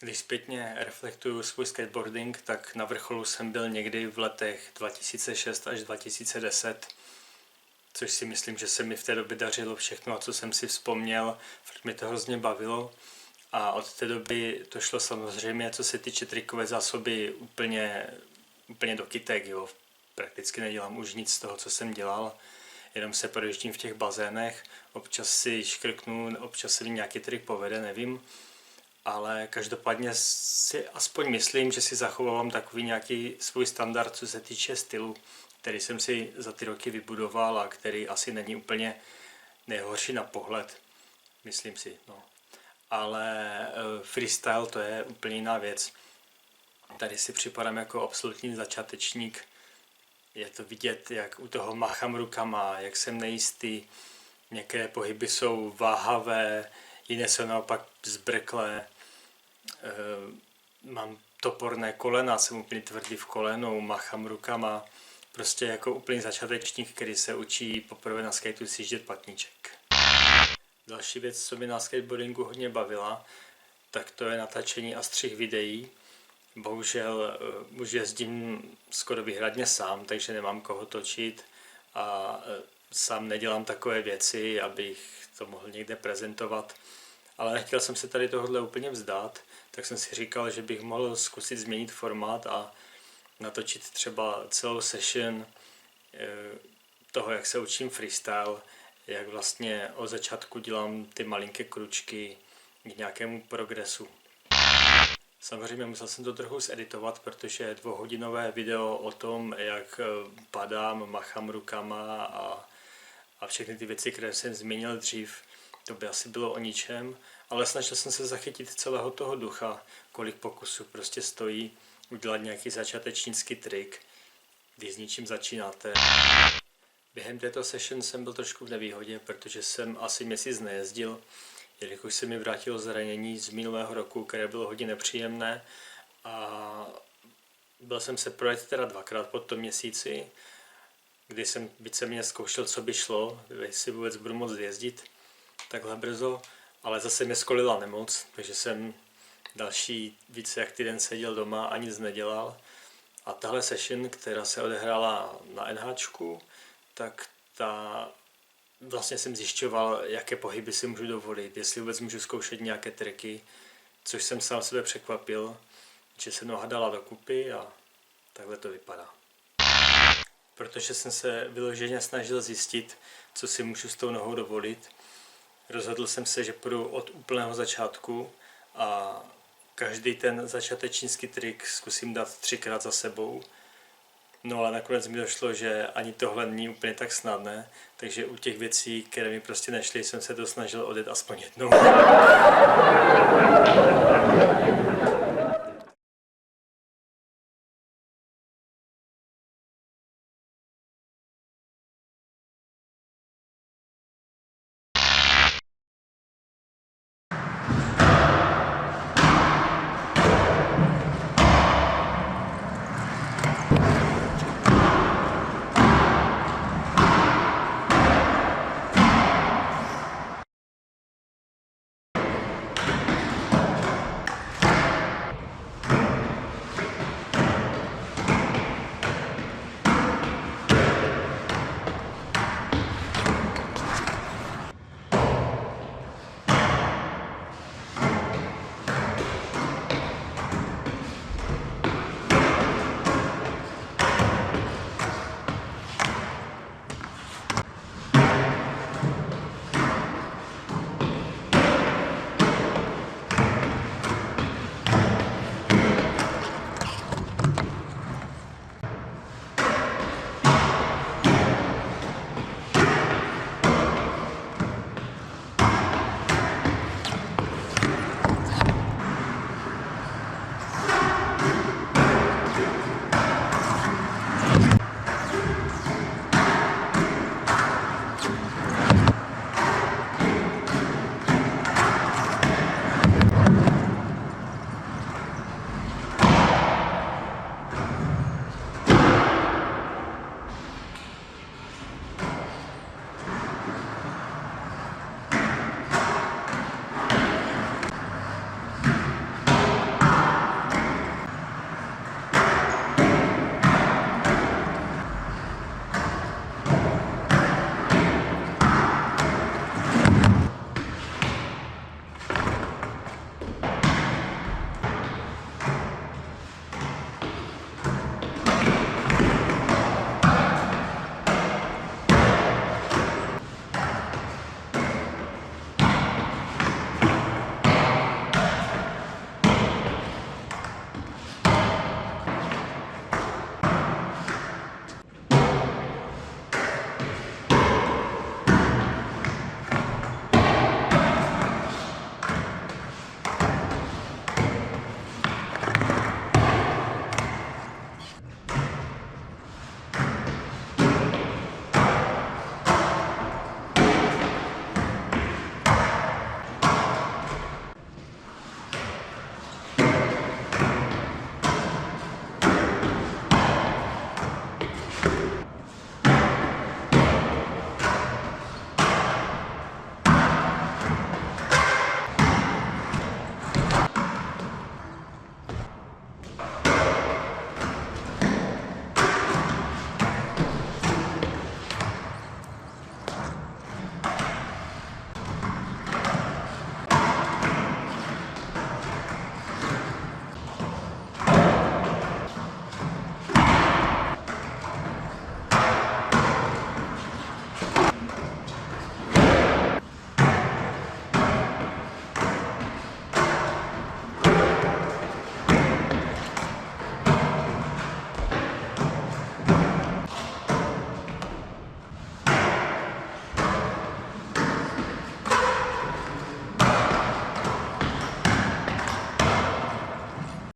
Když zpětně reflektuju svůj skateboarding, tak na vrcholu jsem byl někdy v letech 2006 až 2010, což si myslím, že se mi v té době dařilo všechno, a co jsem si vzpomněl, fakt mě to hrozně bavilo. A od té doby to šlo samozřejmě, co se týče trikové zásoby, úplně do kytek, jo. Prakticky nedělám už nic z toho, co jsem dělal, jenom se projíždím v těch bazénech, občas si škrknu, občas se mi nějaký trik povede, nevím. Ale každopádně si aspoň myslím, že si zachovávám takový nějaký svůj standard, co se týče stylu, který jsem si za ty roky vybudoval a který asi není úplně nejhorší na pohled, myslím si. No. Ale freestyle to je úplně jiná věc. Tady si připadám jako absolutní začátečník. Je to vidět, jak u toho machám rukama, jak jsem nejistý. Některé pohyby jsou váhavé, jiné jsou naopak zbrklé. Mám toporné kolena, jsem úplně tvrdý v kolenu, machám rukama. Prostě jako úplný začátečník, který se učí poprvé na skateu sjíždět patníček. Další věc, co mi na skateboardingu hodně bavila, tak to je natáčení a střih videí. Bohužel už jezdím skoro výhradně sám, takže nemám koho točit a sám nedělám takové věci, abych to mohl někde prezentovat. Ale nechtěl jsem se tady tohle úplně vzdát, tak jsem si říkal, že bych mohl zkusit změnit formát a natočit třeba celou session toho, jak se učím freestyle, jak vlastně od začátku dělám ty malinké kručky k nějakému progresu. Samozřejmě musel jsem to trochu zeditovat, protože 2hodinové video o tom, jak padám, machám rukama a všechny ty věci, které jsem zmínil dřív, to by asi bylo o ničem, ale snažil jsem se zachytit celého toho ducha, kolik pokusů prostě stojí udělat nějaký začátečnický trik, když s ničím začínáte. Během této session jsem byl trošku v nevýhodě, protože jsem asi měsíc nejezdil, jelikož se mi vrátilo zranění z minulého roku, které bylo hodně nepříjemné, a byl jsem se projet teda 2krát po tom měsíci, kdy jsem víceméně zkoušel, co by šlo, jestli vůbec budu moct jezdit takhle brzo, ale zase mě skolila nemoc, takže jsem další více jak týden seděl doma a nic nedělal. A tahle session, která se odehrála na NHčku, tak vlastně jsem zjišťoval, jaké pohyby si můžu dovolit, jestli vůbec můžu zkoušet nějaké triky, což jsem sám sebe překvapil, že se noha dala dokupy a takhle to vypadá. Protože jsem se vyloženě snažil zjistit, co si můžu s tou nohou dovolit, rozhodl jsem se, že půjdu od úplného začátku a každý ten začátečnický trik zkusím dát 3krát za sebou. No ale nakonec mi došlo, že ani tohle není úplně tak snadné, takže u těch věcí, které mi prostě nešly, jsem se to snažil odjet aspoň jednou.